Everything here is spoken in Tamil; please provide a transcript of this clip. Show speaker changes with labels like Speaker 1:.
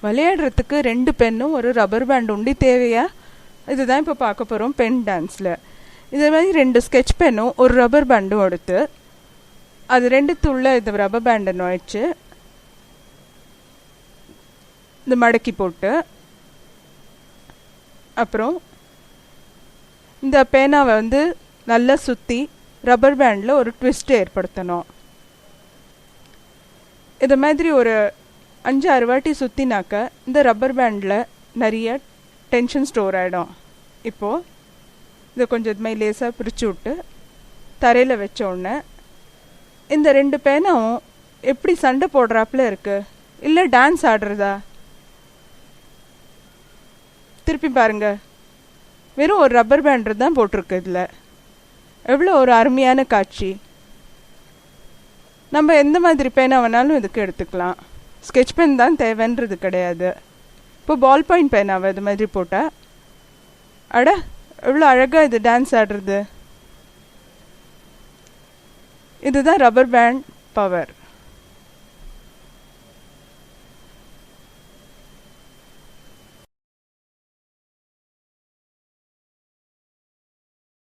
Speaker 1: விளையாடுறதுக்கு 2 பென்னும் ஒரு ரப்பர் பேண்ட் உண்டி தேவையா? இதுதான் இப்போ பார்க்க போகிறோம் பென் டான்ஸில். இதே மாதிரி 2 ஸ்கெட்ச் பென்னும் ஒரு ரப்பர் பேண்டும் எடுத்து அது 2த்துள்ள இந்த ரப்பர் பேண்டை நுழைச்சு இந்த மடக்கி போட்டு அப்புறம் இந்த பேனாவை நல்லா சுற்றி ரப்பர் பேண்டில் ஒரு ட்விஸ்ட் ஏற்படுத்தணும். இது மாதிரி ஒரு 5-6 வாட்டி சுற்றினாக்க இந்த ரப்பர் பேண்டில் நிறைய டென்ஷன் ஸ்டோர் ஆகிடும். இப்போது இதை கொஞ்சம் இது மாதிரி லேசாக பிரித்து விட்டு தரையில் வச்ச உடனே இந்த 2 பேனாவும் எப்படி சண்டை போடுறாப்புல இருக்குது, இல்லை டான்ஸ் ஆடுறதா? திருப்பி பாருங்க, வெறும் ஒரு ரப்பர் பேண்டு தான் போட்டிருக்கு. இதில் எவ்வளோ ஒரு அருமையான காட்சி. நம்ம எந்த மாதிரி பேனா வேணாலும் இதுக்கு எடுத்துக்கலாம். ஸ்கெட்ச் பென் தான் தேவைன்றது கிடையாது. இப்போ பால் பாயிண்ட் பேனாவை இது மாதிரி போட்டால் அட எவ்வளோ அழகாக இது டான்ஸ் ஆடுறது. இதுதான் ரப்பர் பேண்ட் பவர்.